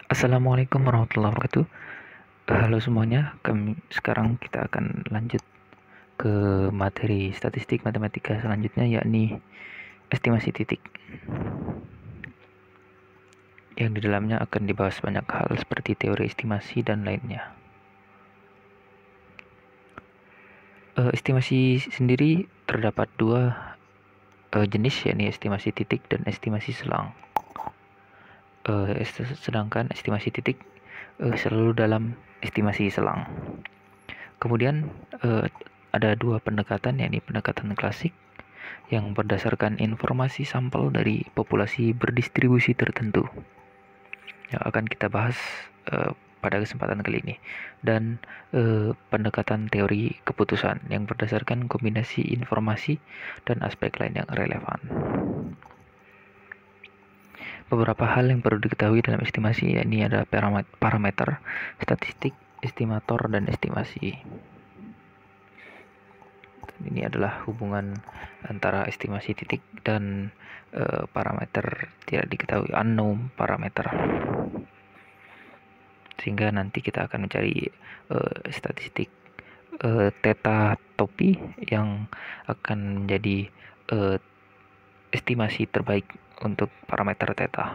Assalamualaikum warahmatullahi wabarakatuh. Halo semuanya, sekarang kita akan lanjut ke materi statistik matematika selanjutnya, yakni estimasi titik. Yang di dalamnya akan dibahas banyak hal seperti teori estimasi dan lainnya. Estimasi sendiri terdapat dua jenis, yakni estimasi titik dan estimasi selang. Sedangkan estimasi titik selalu dalam estimasi selang. Kemudian ada dua pendekatan, yakni pendekatan klasik yang berdasarkan informasi sampel dari populasi berdistribusi tertentu yang akan kita bahas pada kesempatan kali ini, dan pendekatan teori keputusan yang berdasarkan kombinasi informasi dan aspek lain yang relevan. Beberapa hal yang perlu diketahui dalam estimasi, yakni ada parameter, statistik, estimator, dan estimasi. Ini adalah hubungan antara estimasi titik dan parameter tidak diketahui, unknown parameter. Sehingga nanti kita akan mencari statistik theta topi yang akan menjadi estimasi terbaik untuk parameter theta.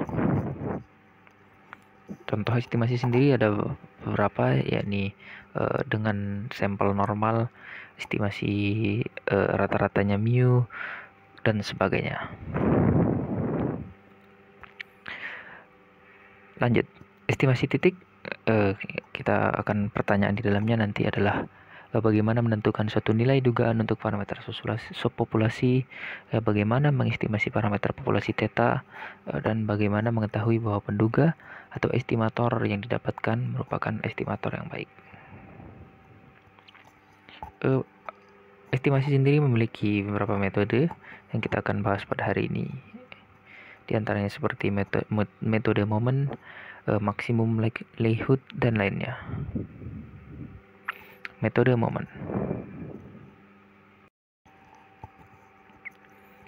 Contoh estimasi sendiri ada beberapa, yakni dengan sampel normal, estimasi rata-ratanya mu, dan sebagainya. Lanjut, estimasi titik, kita akan pertanyaan di dalamnya nanti adalah bagaimana menentukan suatu nilai dugaan untuk parameter subpopulasi, bagaimana mengestimasi parameter populasi theta, dan bagaimana mengetahui bahwa penduga atau estimator yang didapatkan merupakan estimator yang baik. Estimasi sendiri memiliki beberapa metode yang kita akan bahas pada hari ini. Di antaranya seperti metode momen, maksimum likelihood, dan lainnya. Metode momen,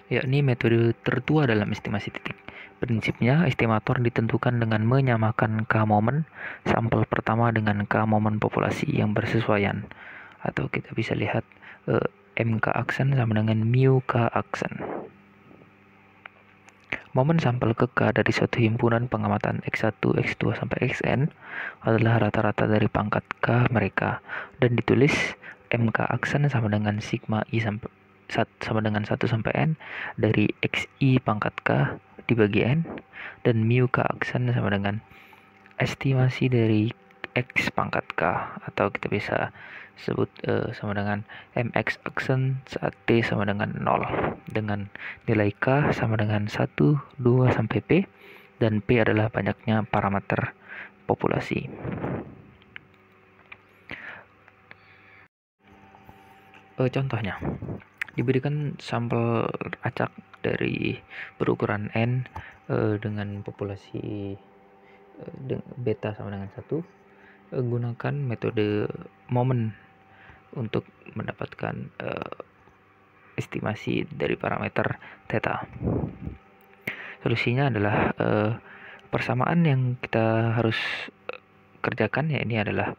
yakni metode tertua dalam estimasi titik. Prinsipnya, estimator ditentukan dengan menyamakan K momen sampel pertama dengan K momen populasi yang bersesuaian, atau kita bisa lihat MK aksen sama dengan mu K aksen. Momen sampel ke K dari suatu himpunan pengamatan X1, X2, sampai Xn adalah rata-rata dari pangkat K mereka, dan ditulis MK aksen sama dengan sigma I sama dengan 1 sampai N dari XI pangkat K dibagi N, dan mu K aksen sama dengan estimasi dari X pangkat K, atau kita bisa sebut sama dengan MX aksen saat T sama dengan 0, dengan nilai K sama dengan 1, 2, sampai P, dan P adalah banyaknya parameter populasi. Contohnya, diberikan sampel acak dari berukuran N dengan populasi beta sama dengan 1, gunakan metode momen untuk mendapatkan estimasi dari parameter theta. Solusinya adalah persamaan yang kita harus kerjakan, ya ini adalah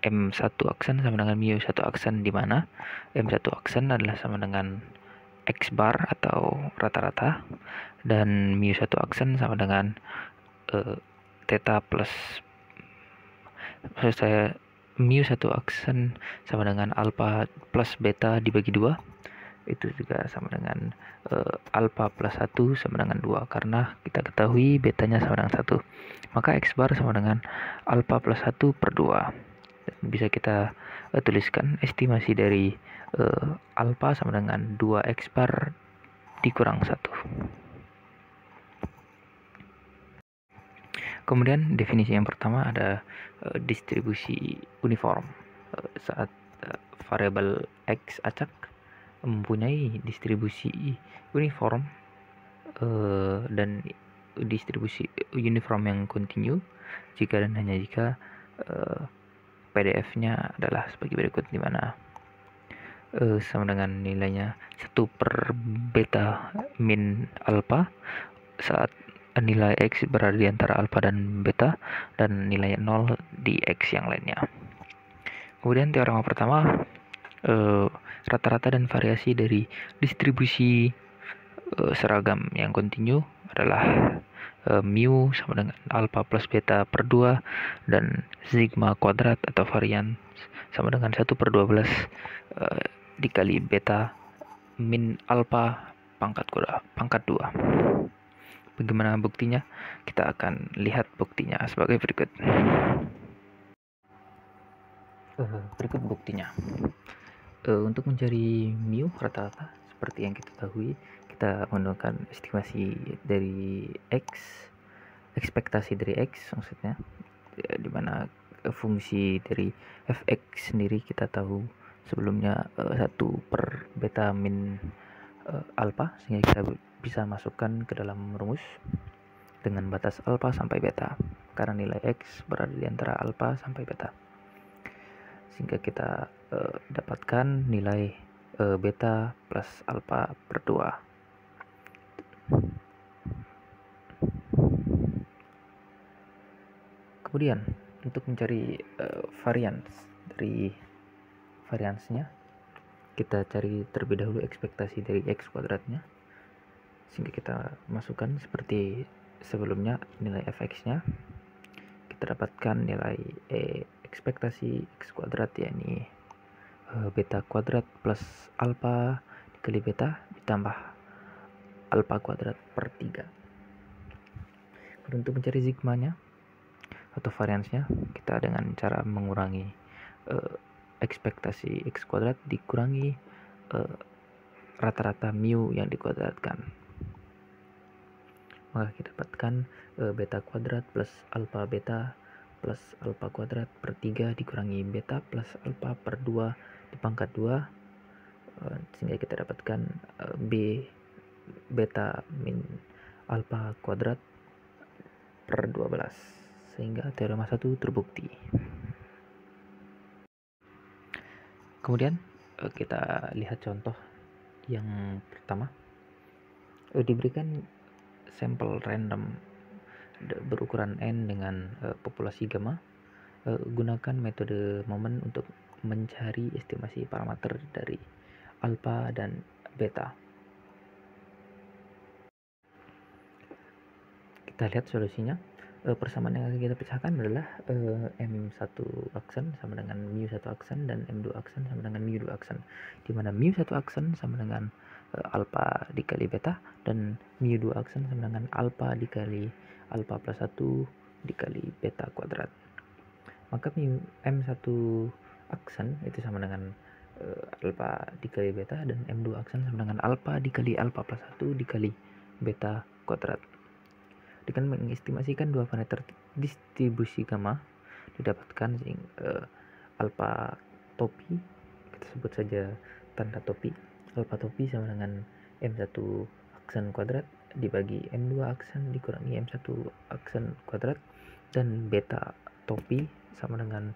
M1 aksen sama dengan mu 1 aksen, di mana M1 aksen adalah sama dengan X bar atau rata-rata, dan mu 1 aksen sama dengan theta plus, maksud saya mu 1 aksen sama dengan alpha plus beta dibagi 2, itu juga sama dengan alpha plus 1 sama dengan 2, karena kita ketahui betanya sama dengan 1, maka X bar sama dengan alpha plus 1 per 2. Dan bisa kita tuliskan estimasi dari alpha sama dengan 2 X bar dikurang 1. Kemudian definisi yang pertama ada distribusi uniform. Saat variabel X acak mempunyai distribusi uniform dan distribusi uniform yang kontinu jika dan hanya jika PDF-nya adalah sebagai berikut, di mana sama dengan nilainya 1 per beta min alpha saat nilai X berada di antara alfa dan beta, dan nilai 0 di X yang lainnya. Kemudian teorema pertama, rata-rata dan variasi dari distribusi seragam yang kontinu adalah mu sama dengan alfa plus beta per 2, dan sigma kuadrat atau varian sama dengan 1/12 dikali beta min alfa pangkat 2. Bagaimana buktinya? Kita akan lihat buktinya sebagai berikut. Berikut buktinya. Untuk mencari mu rata-rata, seperti yang kita ketahui, kita menggunakan estimasi dari X, ekspektasi dari X maksudnya, di mana fungsi dari fx sendiri kita tahu sebelumnya 1 per beta min alfa, sehingga kita bisa masukkan ke dalam rumus dengan batas alfa sampai beta, karena nilai X berada di antara alfa sampai beta, sehingga kita dapatkan nilai beta plus alfa per 2. Kemudian untuk mencari variansnya, kita cari terlebih dahulu ekspektasi dari X kuadratnya, sehingga kita masukkan seperti sebelumnya nilai fx-nya. Kita dapatkan nilai ekspektasi X kuadrat, yakni beta kuadrat plus alfa dikali beta ditambah alfa kuadrat per 3. Untuk mencari sigmanya atau variansnya, kita dengan cara mengurangi ekspektasi X kuadrat dikurangi rata-rata mu yang dikuadratkan, maka kita dapatkan beta kuadrat plus alfa beta plus alfa kuadrat per 3 dikurangi beta plus alfa per 2 dipangkat 2, sehingga kita dapatkan b beta min alfa kuadrat per 12, sehingga teorema 1 terbukti. Kemudian kita lihat contoh yang pertama. Diberikan sampel random berukuran n dengan populasi gamma. Gunakan metode momen untuk mencari estimasi parameter dari alfa dan beta. Kita lihat solusinya. Persamaan yang akan kita pecahkan adalah M1 aksen sama dengan mu1 aksen, dan M2 aksen sama dengan mu2 aksen, di mana mu1 aksen sama dengan alfa dikali beta, dan mu2 aksen sama dengan alfa dikali alfa plus 1 dikali beta kuadrat. Maka M1 aksen itu sama dengan alfa dikali beta, dan M2 aksen sama dengan alfa dikali alfa plus 1 dikali beta kuadrat. Dengan mengestimasikan dua parameter distribusi gamma, didapatkan alfa topi, kita sebut saja tanda topi. Alfa topi sama dengan M1 aksen kuadrat dibagi M2 aksen dikurangi M1 aksen kuadrat, dan beta topi sama dengan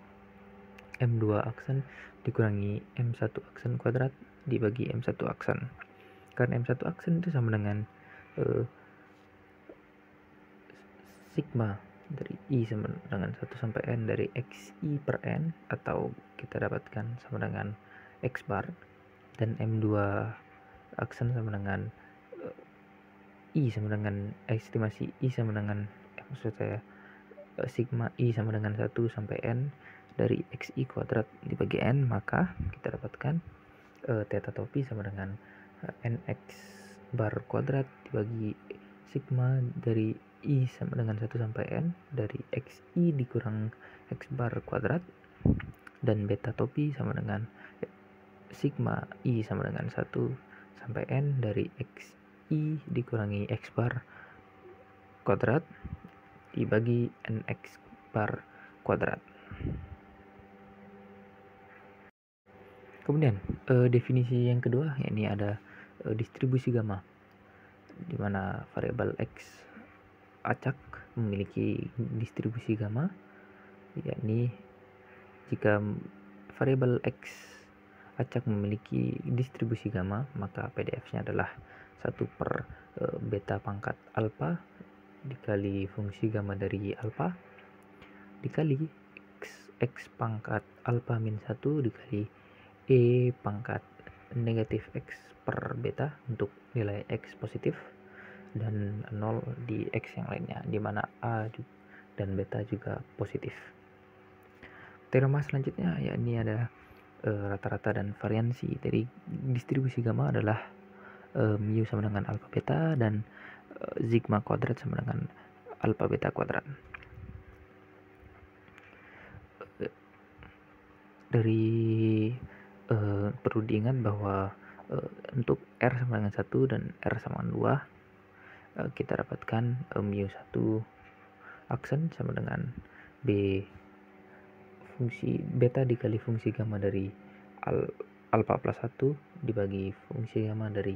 M2 aksen dikurangi M1 aksen kuadrat dibagi M1 aksen. Karena M1 aksen itu sama dengan sigma dari I sama dengan 1 sampai N dari XI per N, atau kita dapatkan sama dengan X bar, dan M2 aksen sama dengan I sama dengan estimasi I sama dengan maksud saya sigma I sama dengan 1 sampai N dari XI kuadrat dibagi N, maka kita dapatkan theta topi sama dengan NX bar kuadrat dibagi sigma dari I sama dengan 1 sampai N dari XI dikurang X bar kuadrat, dan beta topi sama dengan sigma I sama dengan 1 sampai N dari XI dikurangi X bar kuadrat dibagi NX bar kuadrat. Kemudian definisi yang kedua, yakni ada distribusi gamma, di mana variabel X acak memiliki distribusi gamma, yakni jika variabel X acak memiliki distribusi gamma, maka PDF-nya adalah 1 per beta pangkat alfa dikali fungsi gamma dari alfa dikali x pangkat alfa min 1 dikali e pangkat negatif x per beta untuk nilai x positif dan 0 di x yang lainnya, di mana a dan beta juga positif. Teorema selanjutnya yakni ada rata-rata dan variansi dari distribusi gamma adalah mu sama dengan alfa beta dan sigma kuadrat sama dengan alfa beta kuadrat. Dari perlu diingat bahwa untuk R sama dengan 1 dan R sama dengan 2 kita dapatkan mu 1 aksen sama dengan B fungsi beta dikali fungsi gamma dari alfa plus 1 dibagi fungsi gamma dari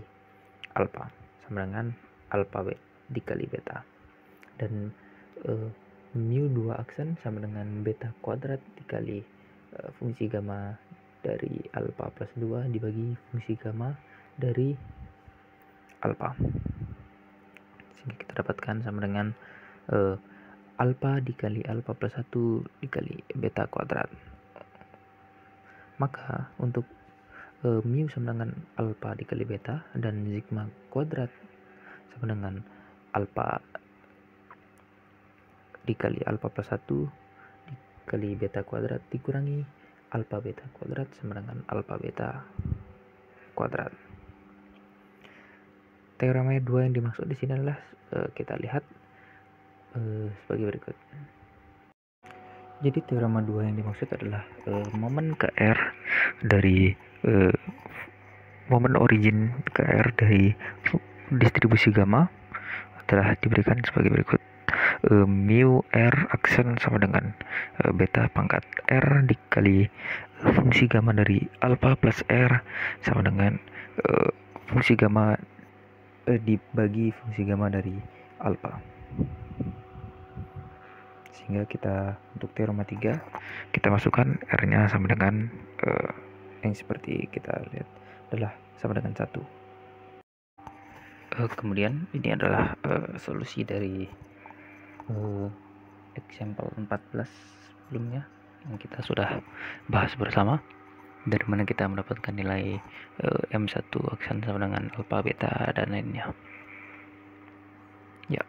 alfa sama dengan alfa dikali beta, dan mu 2 aksen sama dengan beta kuadrat dikali fungsi gamma dari alfa plus 2 dibagi fungsi gamma dari alfa, sehingga kita dapatkan sama dengan alfa dikali alfa plus 1 dikali beta kuadrat. Maka untuk mu sama dengan alfa dikali beta dan sigma kuadrat sama dengan alfa dikali alfa plus 1 dikali beta kuadrat dikurangi alfa beta kuadrat sama dengan alfa beta kuadrat. Teorema 2 yang dimaksud di sini adalah kita lihat sebagai berikut. Jadi teorema 2 yang dimaksud adalah momen KR dari momen origin KR dari distribusi gamma telah diberikan sebagai berikut. Mu R aksen sama dengan beta pangkat R dikali fungsi gamma dari alfa plus R sama dengan fungsi gamma dibagi fungsi gamma dari alfa. Sehingga kita untuk teorema 3 kita masukkan R-nya sama dengan yang seperti kita lihat adalah sama dengan 1. Kemudian ini adalah solusi dari example 14 sebelumnya yang kita sudah bahas bersama, dari mana kita mendapatkan nilai M1 aksen sama dengan alfa beta dan lainnya. Ya,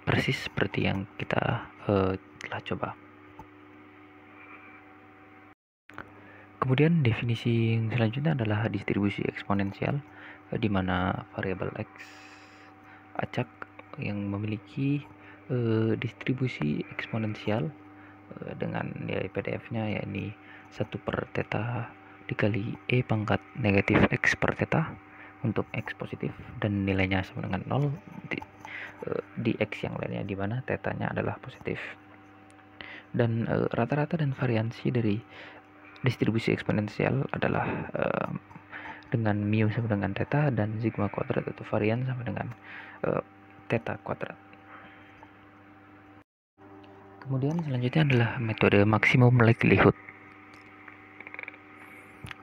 persis seperti yang kita telah coba. Kemudian definisi yang selanjutnya adalah distribusi eksponensial, di mana variabel x acak yang memiliki distribusi eksponensial dengan nilai PDF-nya yakni 1 per theta dikali e pangkat negatif x per theta untuk x positif dan nilainya sama dengan 0 di x yang lainnya, di mana theta-nya adalah positif. Dan rata-rata dan variansi dari distribusi eksponensial adalah dengan mu sama dengan theta dan sigma kuadrat atau varian sama dengan theta kuadrat. Kemudian selanjutnya adalah metode maksimum likelihood.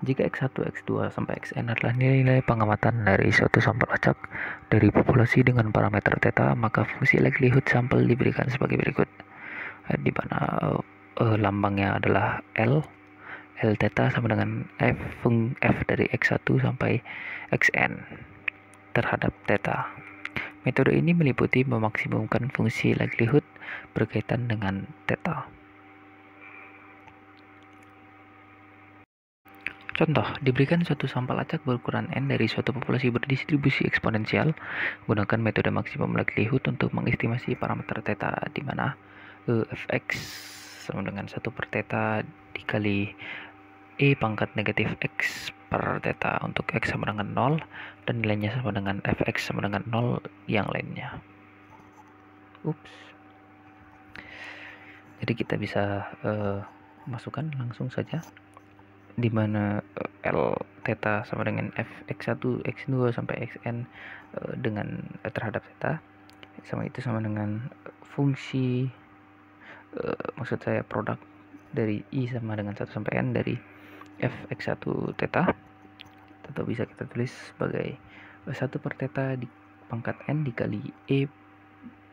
Jika x1, x2 sampai xn adalah nilai-nilai pengamatan dari suatu sampel acak dari populasi dengan parameter theta, maka fungsi likelihood sampel diberikan sebagai berikut, di mana lambangnya adalah L theta sama dengan f dari x1 sampai xn terhadap theta. Metode ini meliputi memaksimumkan fungsi likelihood berkaitan dengan theta. Contoh, diberikan suatu sampel acak berukuran n dari suatu populasi berdistribusi eksponensial, gunakan metode maksimum likelihood untuk mengestimasi parameter theta, di mana fx sama dengan 1 per theta dikali e pangkat negatif x per theta untuk x sama dengan 0 dan nilainya sama dengan fx sama dengan 0 yang lainnya. Jadi kita bisa masukkan langsung saja, di mana L theta sama dengan fx1, x2 sampai xn dengan terhadap theta sama dengan fungsi maksud saya produk dari i sama dengan 1 sampai n dari fx1 theta, atau bisa kita tulis sebagai 1 per theta di pangkat n dikali e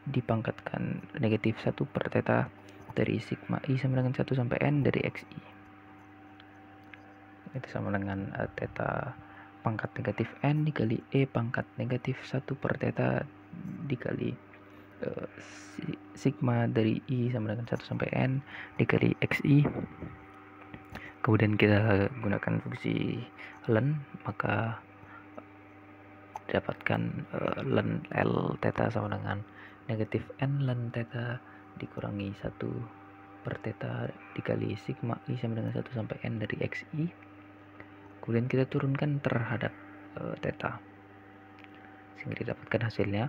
dipangkatkan negatif 1 per theta dari sigma I sama dengan 1 sampai N dari XI. Itu sama dengan theta pangkat negatif N dikali E pangkat negatif 1 per theta dikali sigma dari I sama dengan 1 sampai N dikali XI. Kemudian kita gunakan fungsi ln, maka dapatkan ln L theta sama dengan negatif N ln theta dikurangi 1 per theta dikali sigma I sama dengan 1 sampai N dari XI. Kemudian kita turunkan terhadap theta sehingga didapatkan hasilnya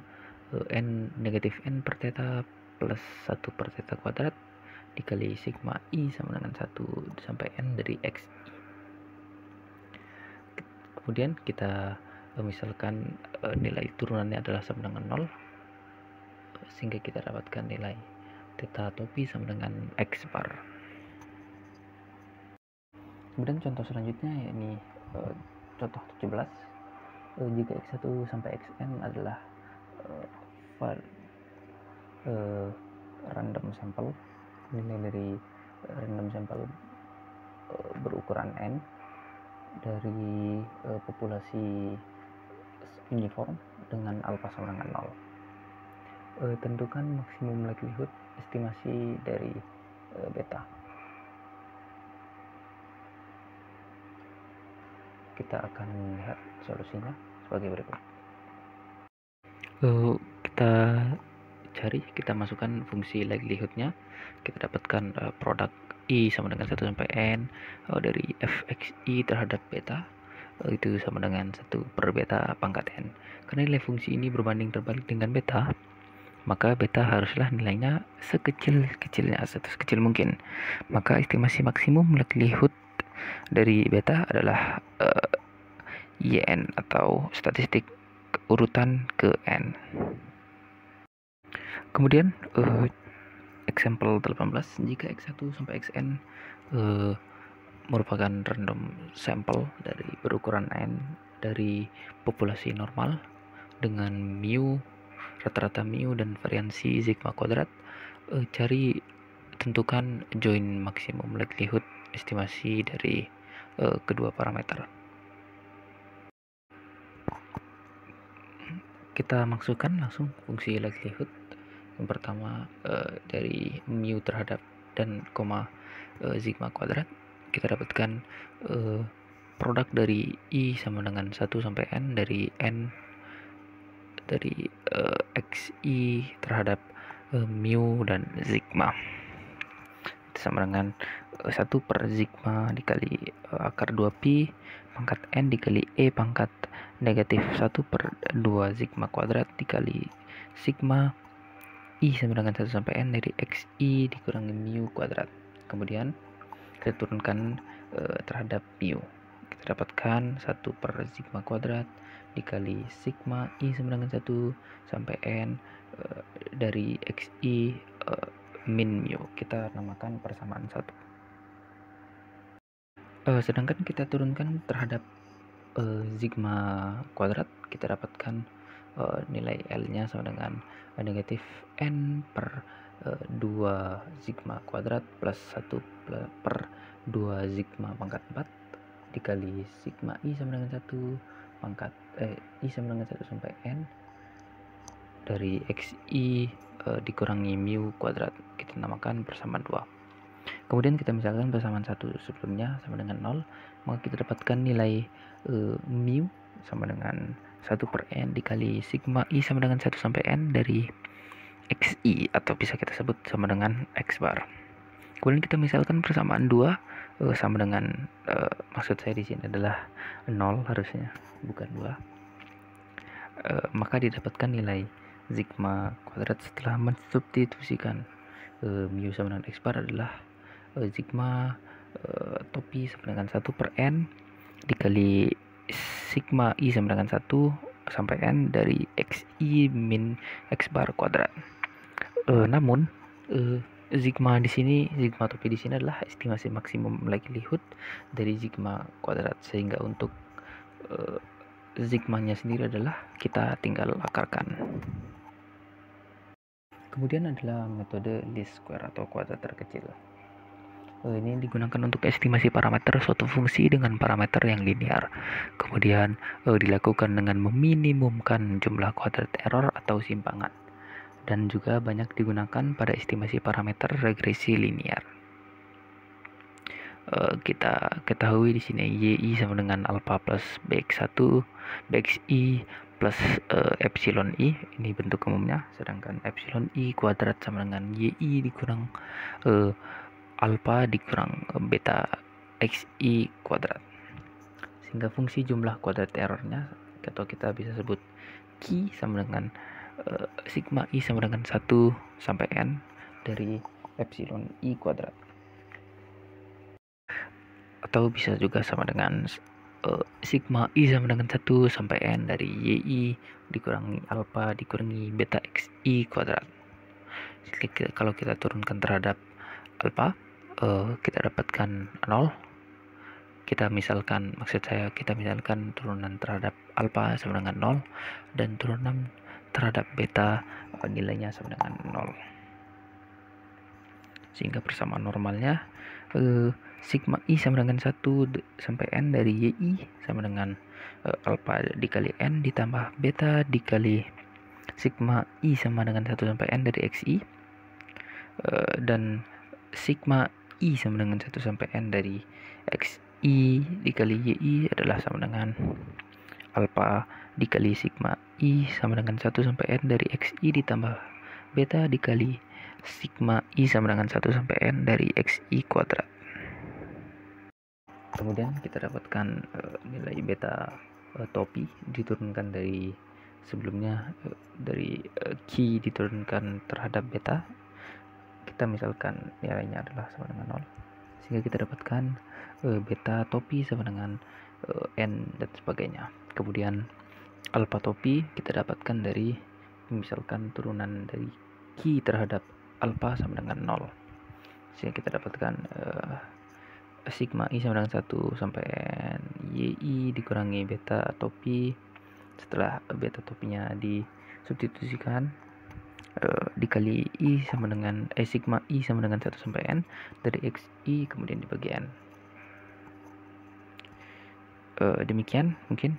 N negatif N per theta plus 1 per theta kuadrat dikali sigma I sama dengan 1 sampai N dari XI. Kemudian kita misalkan nilai turunannya adalah sama dengan 0, sehingga kita dapatkan nilai theta atau pi sama dengan X bar. Kemudian contoh selanjutnya yakni contoh 17. Jika X1 sampai Xn adalah random sampel, nilai dari random sampel berukuran N dari populasi uniform dengan alpha sama dengan 0. Tentukan maksimum likelihood estimasi dari beta. Kita akan lihat solusinya sebagai berikut. Kita masukkan fungsi likelihoodnya. Kita dapatkan produk I sama dengan 1 sampai N dari fxi terhadap beta itu sama dengan 1 per beta pangkat N. Karena nilai fungsi ini berbanding terbalik dengan beta, maka beta haruslah nilainya sekecil-kecilnya atau sekecil mungkin. Maka estimasi maksimum likelihood dari beta adalah YN atau statistik urutan ke N. Kemudian example 18, jika X1 sampai Xn merupakan random sampel dari berukuran N dari populasi normal dengan mu, rata-rata mu dan variansi sigma kuadrat, tentukan join maksimum likelihood estimasi dari kedua parameter. Kita masukkan langsung fungsi likelihood. Yang pertama dari mu terhadap dan sigma kuadrat, kita dapatkan produk dari I sama dengan 1 sampai N dari XI terhadap mu dan sigma sama dengan 1 per sigma dikali akar 2pi pangkat N dikali E pangkat negatif 1 per 2 sigma kuadrat dikali sigma I sama dengan 1 sampai N dari XI dikurangi mu kuadrat. Kemudian kita turunkan terhadap mu. Kita dapatkan 1 per sigma kuadrat dikali sigma I sama dengan 1 sampai N dari XI min mu. Kita namakan persamaan 1. Sedangkan kita turunkan terhadap sigma kuadrat, kita dapatkan nilai L-nya sama dengan negatif N per 2 sigma kuadrat plus 1 per 2 sigma pangkat 4 dikali sigma I sama dengan 1 pangkat I sama dengan 1 sampai N dari XI dikurangi mu kuadrat. Kita namakan persamaan 2. Kemudian kita misalkan persamaan 1 sebelumnya sama dengan 0, maka kita dapatkan nilai mu sama dengan 1 per N dikali sigma I sama dengan 1 sampai N dari XI atau bisa kita sebut sama dengan X bar. Kemudian kita misalkan persamaan 2 sama dengan maksud saya di sini adalah 0 harusnya, bukan 2. Maka didapatkan nilai sigma kuadrat setelah mensubstitusikan mu sama dengan X bar adalah sigma topi sama dengan 1 per N dikali sigma I sama dengan 1 sampai N dari XI min X bar kuadrat. Namun sigma topi di sini adalah estimasi maksimum likelihood dari sigma kuadrat, sehingga untuk sigmanya sendiri adalah kita tinggal akarkan. Kemudian adalah metode least square atau kuadrat terkecil. Ini digunakan untuk estimasi parameter suatu fungsi dengan parameter yang linear. Kemudian dilakukan dengan meminimumkan jumlah kuadrat error atau simpangan. Dan juga banyak digunakan pada estimasi parameter regresi linear. Kita ketahui di sini y sama dengan alpha plus bx1 bxi plus epsilon i, ini bentuk umumnya, sedangkan epsilon i kuadrat sama dengan yi dikurang alpha dikurang beta xi kuadrat, sehingga fungsi jumlah kuadrat errornya atau kita bisa sebut Q sama dengan sigma i sama dengan 1 sampai n dari epsilon i kuadrat, atau bisa juga sama dengan sigma i sama dengan 1 sampai n dari yi dikurangi alpha dikurangi beta xi kuadrat. Jadi, kalau kita turunkan terhadap alpha, kita dapatkan 0. Kita misalkan turunan terhadap alpha sama dengan 0 dan turunan terhadap beta nilainya sama dengan 0. Sehingga persamaan normalnya sigma i sama dengan 1 sampai n dari yi sama dengan alpha dikali n ditambah beta dikali sigma i sama dengan 1 sampai n dari xi, dan sigma i sama dengan 1 sampai n dari xi dikali yi adalah sama dengan alpha dikali sigma i sama dengan 1 sampai n dari xi ditambah beta dikali sigma i sama dengan 1 sampai n dari xi kuadrat. Kemudian kita dapatkan nilai beta topi diturunkan dari sebelumnya, dari Q diturunkan terhadap beta, kita misalkan nilainya adalah sama dengan 0, sehingga kita dapatkan beta topi sama dengan n dan sebagainya. Kemudian alpha topi kita dapatkan dari misalkan turunan dari Q terhadap alpha sama dengan 0, sehingga kita dapatkan sigma i sama dengan 1 sampai n yi dikurangi beta topi. Setelah beta topinya disubstitusikan dikali i sama dengan sigma i sama dengan 1 sampai n dari xi kemudian dibagi n. Demikian mungkin.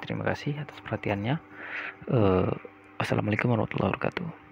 Terima kasih atas perhatiannya. Wassalamualaikum warahmatullahi wabarakatuh.